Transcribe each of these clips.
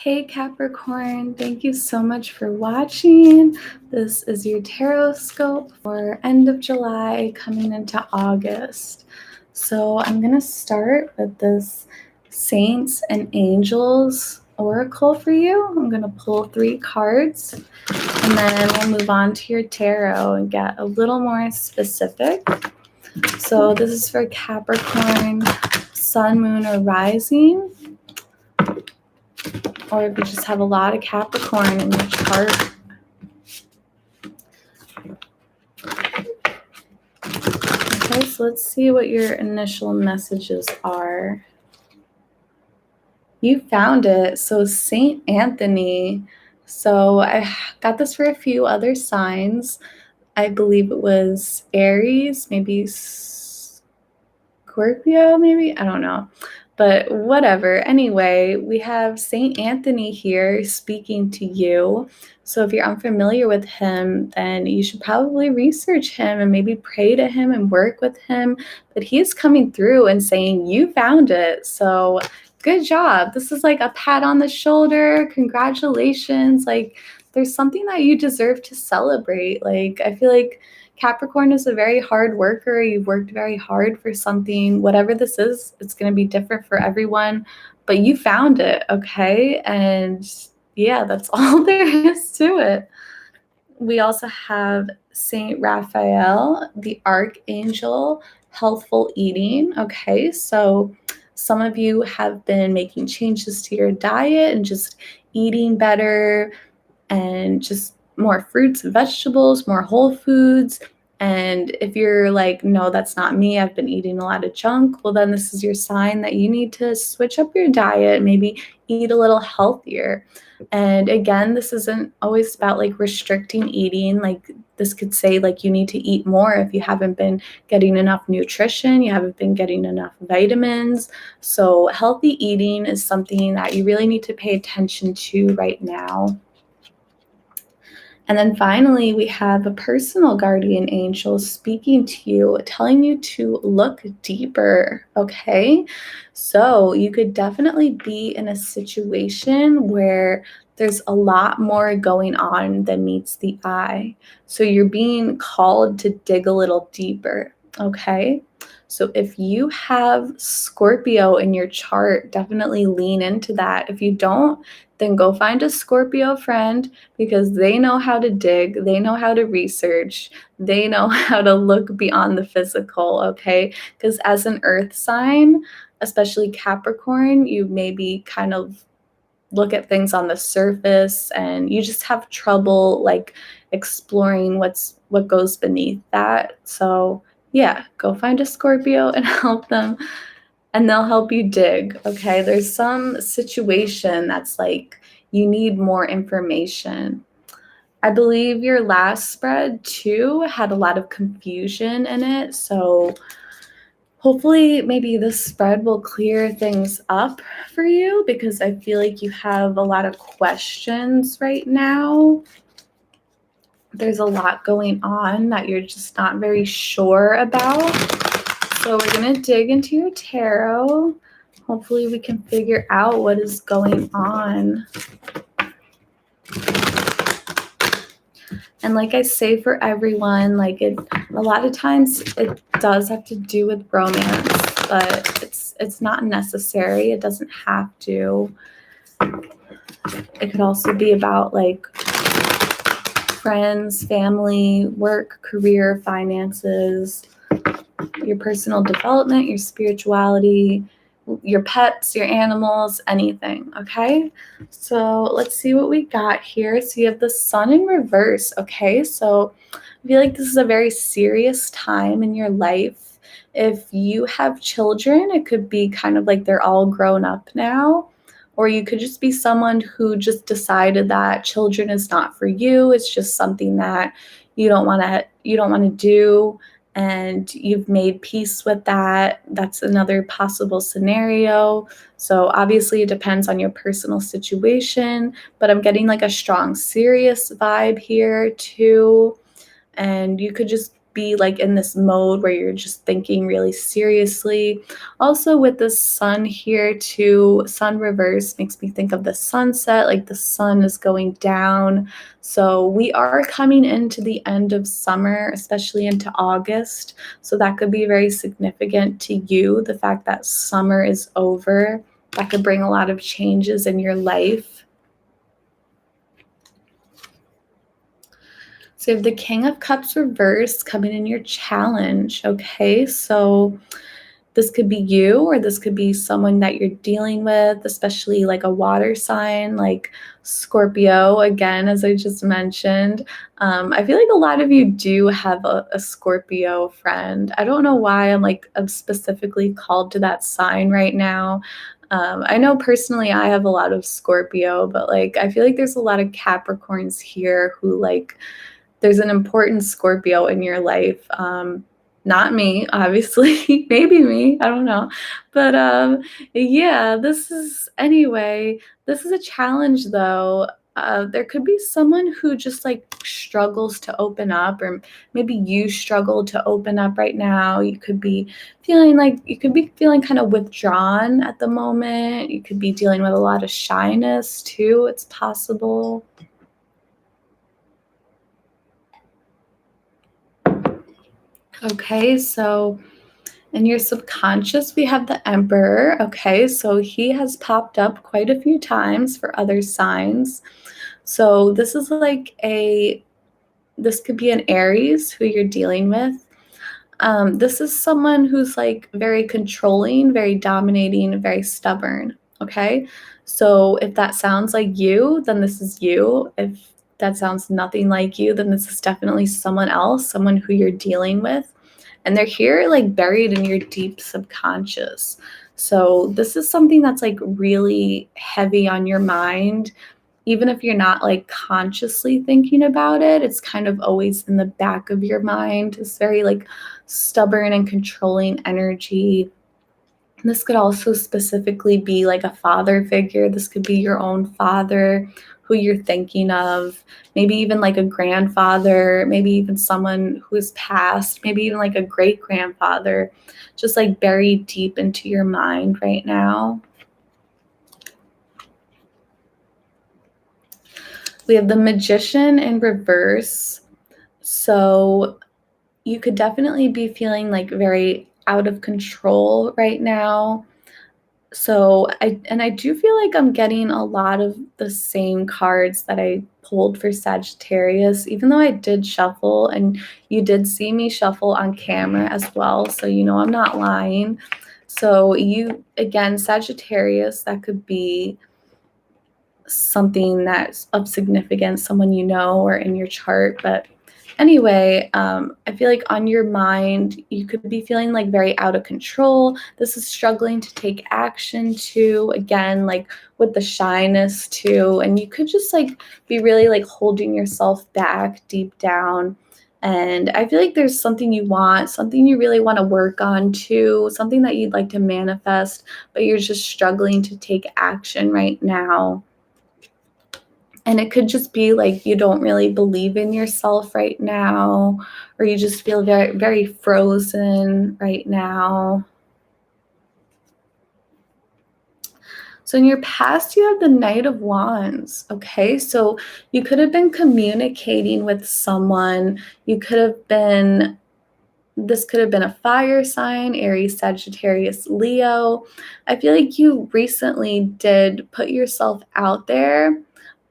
Hey Capricorn, thank you so much for watching. This is your tarot scope for end of July coming into August. So I'm going to start with this Saints and Angels oracle for you. I'm going to pull 3 cards and then we'll move on to your tarot and get a little more specific. So this is for Capricorn, Sun, Moon, or Rising. Or if you just have a lot of Capricorn in your chart. Okay, so let's see what your initial messages are. You found it. So Saint Anthony. So I got this for a few other signs. I believe it was Aries, maybe Scorpio, maybe? I don't know. But whatever. Anyway, we have Saint Anthony here speaking to you. So if you're unfamiliar with him, then you should probably research him and maybe pray to him and work with him. But he's coming through and saying, you found it. So good job. This is like a pat on the shoulder. Congratulations. Like there's something that you deserve to celebrate. Like I feel like Capricorn is a very hard worker. You've worked very hard for something. Whatever this is, it's going to be different for everyone. But you found it, okay? And yeah, that's all there is to it. We also have Saint Raphael, the Archangel, healthful eating. Okay, so some of you have been making changes to your diet and just eating better and just more fruits and vegetables, more whole foods. And if you're like, no, that's not me, I've been eating a lot of junk, well, then this is your sign that you need to switch up your diet, maybe eat a little healthier. And again, this isn't always about like restricting eating. Like this could say like you need to eat more if you haven't been getting enough nutrition, you haven't been getting enough vitamins. So healthy eating is something that you really need to pay attention to right now. And then finally, we have a personal guardian angel speaking to you, telling you to look deeper, okay? So you could definitely be in a situation where there's a lot more going on than meets the eye. So you're being called to dig a little deeper, okay? So if you have Scorpio in your chart, definitely lean into that. If you don't, then go find a Scorpio friend because they know how to dig, they know how to research, they know how to look beyond the physical, okay? Because as an earth sign, especially Capricorn, you maybe kind of look at things on the surface and you just have trouble like exploring what goes beneath that. So yeah, go find a Scorpio and help them and they'll help you dig, okay? There's some situation that's like you need more information. I believe your last spread too had a lot of confusion in it, so hopefully maybe this spread will clear things up for you because I feel like you have a lot of questions right now. There's a lot going on that you're just not very sure about. So we're going to dig into your tarot. Hopefully we can figure out what is going on. And like I say for everyone, like a lot of times it does have to do with romance, but it's not necessary. It doesn't have to. It could also be about like friends, family, work, career, finances, your personal development, your spirituality, your pets, your animals, anything, okay? So let's see what we got here. So you have the Sun in reverse, okay? So I feel like this is a very serious time in your life. If you have children, it could be kind of like they're all grown up now, or you could just be someone who just decided that children is not for you. It's just something that you don't want to do, and you've made peace with that. That's another possible scenario. So obviously it depends on your personal situation, but I'm getting like a strong serious vibe here too. And you could just be like in this mode where you're just thinking really seriously. Also with the sun here too, sun reverse makes me think of the sunset, like the sun is going down. So we are coming into the end of summer, especially into August. So that could be very significant to you, the fact that summer is over. That could bring a lot of changes in your life. So you have the King of Cups reversed coming in your challenge, okay? So this could be you, or this could be someone that you're dealing with, especially like a water sign, like Scorpio, again, as I just mentioned. I feel like a lot of you do have a Scorpio friend. I don't know why I'm specifically called to that sign right now. I know personally I have a lot of Scorpio, but like I feel like there's a lot of Capricorns here who like there's an important Scorpio in your life. Not me, obviously, maybe me, I don't know. But yeah, this is a challenge though. There could be someone who just like struggles to open up, or maybe you struggle to open up right now. You could be feeling kind of withdrawn at the moment. You could be dealing with a lot of shyness too. It's possible. Okay, so in your subconscious, we have the Emperor. Okay, so he has popped up quite a few times for other signs. So this is this could be an Aries who you're dealing with. This is someone who's like very controlling, very dominating, very stubborn. Okay, so if that sounds like you, then this is you. If that sounds nothing like you, then this is definitely someone else, someone who you're dealing with. And they're here like buried in your deep subconscious. So this is something that's like really heavy on your mind. Even if you're not like consciously thinking about it, it's kind of always in the back of your mind. It's very like stubborn and controlling energy. This could also specifically be like a father figure. This could be your own father who you're thinking of, maybe even like a grandfather, maybe even someone who is passed, maybe even like a great grandfather, just like buried deep into your mind right now. We have the Magician in reverse. So you could definitely be feeling like very out of control right now. So I do feel like I'm getting a lot of the same cards that I pulled for Sagittarius, even though I did shuffle and you did see me shuffle on camera as well. So you know I'm not lying. So you again, Sagittarius, that could be something that's of significance, someone you know or in your chart. But anyway, I feel like on your mind, you could be feeling like very out of control. This is struggling to take action too, again, like with the shyness too. And you could just like be really like holding yourself back deep down. And I feel like there's something you want, something you really want to work on too, something that you'd like to manifest, but you're just struggling to take action right now. And it could just be like you don't really believe in yourself right now, or you just feel very, very frozen right now. So in your past, you have the Knight of Wands, okay? So you could have been communicating with someone. This could have been a fire sign, Aries, Sagittarius, Leo. I feel like you recently did put yourself out there.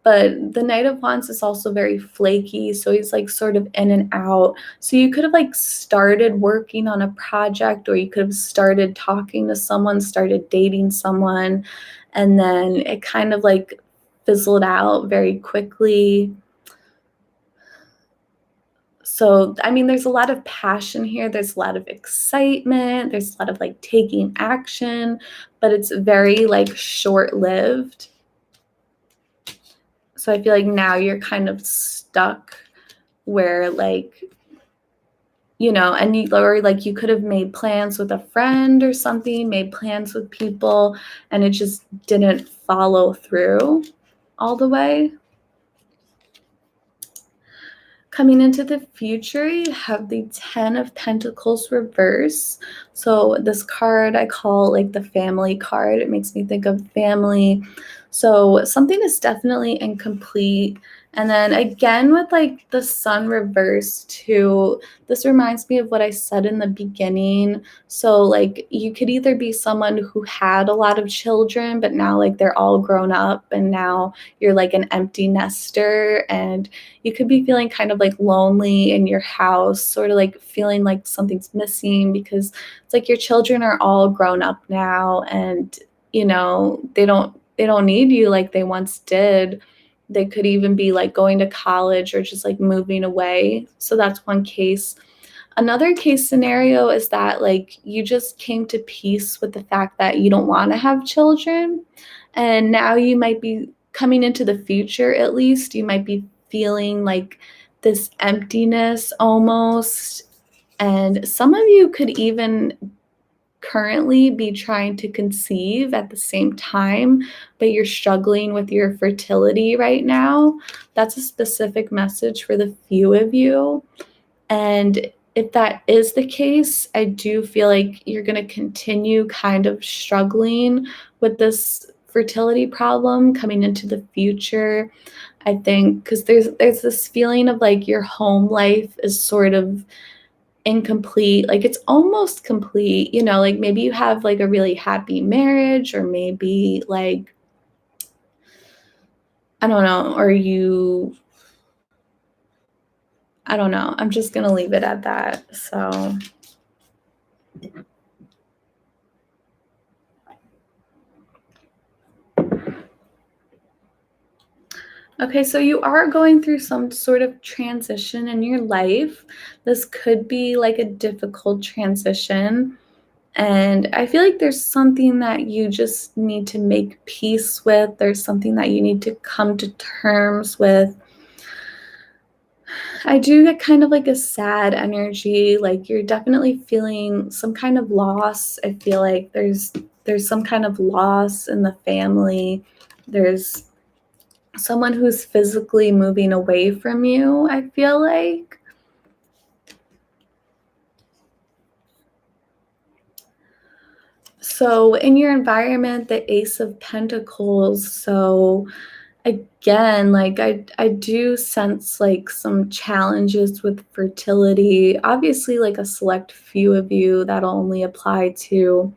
But the Knight of Wands is also very flaky, so he's like sort of in and out. So you could have like started working on a project, or you could have started talking to someone, started dating someone, and then it kind of like fizzled out very quickly. So, I mean, there's a lot of passion here. There's a lot of excitement. There's a lot of like taking action, but it's very like short-lived. So I feel like now you're kind of stuck where like, and you could have made plans with a friend or something, made plans with people, and it just didn't follow through all the way. Coming into the future, you have the 10 of Pentacles reverse. So this card I call like the family card. It makes me think of family. So something is definitely incomplete. And then again with like the sun reverse too, this reminds me of what I said in the beginning. So like you could either be someone who had a lot of children, but now like they're all grown up and now you're like an empty nester, and you could be feeling kind of like lonely in your house, sort of like feeling like something's missing because it's like your children are all grown up now, and they don't need you like they once did. They could even be like going to college or just like moving away. So that's one case. Another case scenario is that like you just came to peace with the fact that you don't want to have children, and now you might be coming into the future, at least you might be feeling like this emptiness almost. And some of you could even currently be trying to conceive at the same time, but you're struggling with your fertility right now. That's a specific message for the few of you. And if that is the case, I do feel like you're going to continue kind of struggling with this fertility problem coming into the future. I think because there's this feeling of like your home life is sort of incomplete, like it's almost complete, like maybe you have like a really happy marriage, or maybe like I don't know, or I don't know. I'm just going to leave it at that. So okay, so you are going through some sort of transition in your life. This could be like a difficult transition. And I feel like there's something that you just need to make peace with. There's something that you need to come to terms with. I do get kind of like a sad energy. Like you're definitely feeling some kind of loss. I feel like there's some kind of loss in the family. There's someone who's physically moving away from you, I feel like. So in your environment, the Ace of Pentacles. So again, like I do sense like some challenges with fertility. Obviously, like a select few of you that'll only apply to.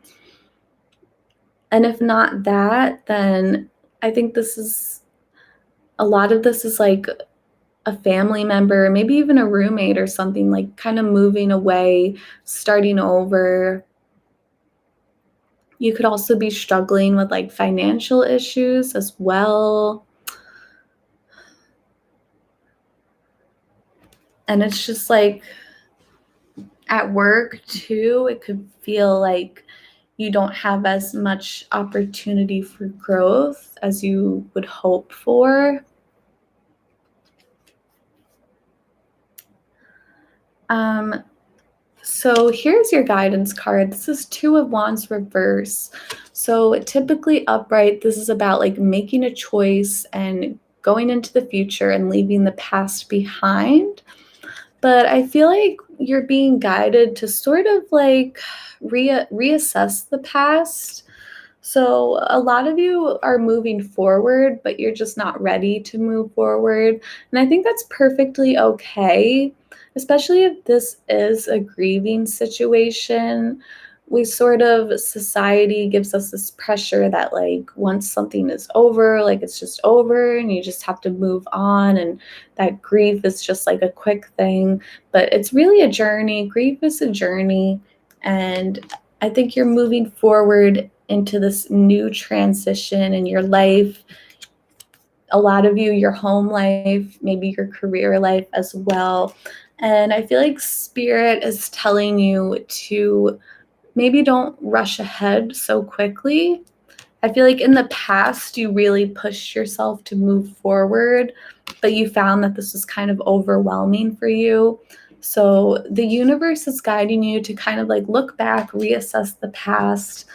And if not that, then I think a lot of this is like a family member, maybe even a roommate or something, like kind of moving away, starting over. You could also be struggling with like financial issues as well. And it's just like at work too, it could feel like you don't have as much opportunity for growth as you would hope for. So here's your guidance card. This is Two of Wands reverse. So typically upright, this is about like making a choice and going into the future and leaving the past behind. But I feel like you're being guided to sort of like reassess the past. So a lot of you are moving forward, but you're just not ready to move forward. And I think that's perfectly okay, especially if this is a grieving situation. We sort of, society gives us this pressure that like once something is over, like it's just over and you just have to move on, and that grief is just like a quick thing. But it's really a journey. Grief is a journey. And I think you're moving forward into this new transition in your life. A lot of you, your home life, maybe your career life as well. And I feel like Spirit is telling you to maybe don't rush ahead so quickly. I feel like in the past, you really pushed yourself to move forward, but you found that this was kind of overwhelming for you. So the universe is guiding you to kind of like look back, reassess the past,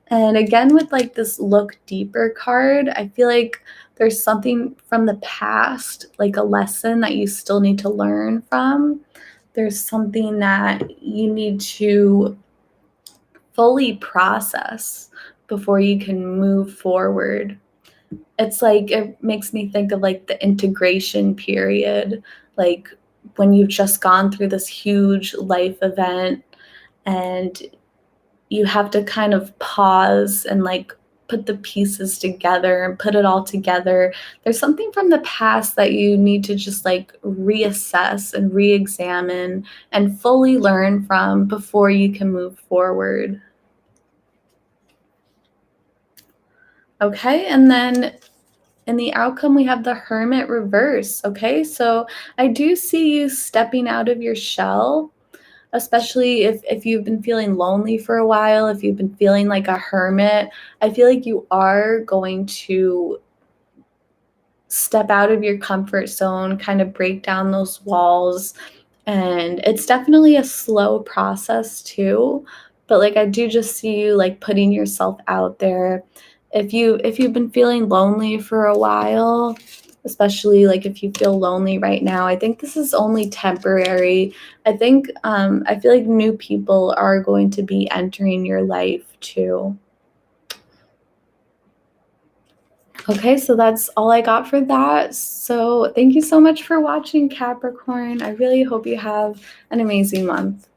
And again, with like this look deeper card, I feel like there's something from the past, like a lesson that you still need to learn from. There's something that you need to fully process before you can move forward. It's like it makes me think of like the integration period, like when you've just gone through this huge life event and you have to kind of pause and like put the pieces together and put it all together. There's something from the past that you need to just like reassess and re-examine and fully learn from before you can move forward. Okay, and then in the outcome, we have the Hermit Reverse. Okay, so I do see you stepping out of your shell, especially if you've been feeling lonely for a while, if you've been feeling like a hermit. I feel like you are going to step out of your comfort zone, kind of break down those walls. And it's definitely a slow process too. But like I do just see you like putting yourself out there. If you've been feeling lonely for a while, especially like if you feel lonely right now, I think this is only temporary. I feel like new people are going to be entering your life too. Okay, so that's all I got for that. So thank you so much for watching, Capricorn. I really hope you have an amazing month.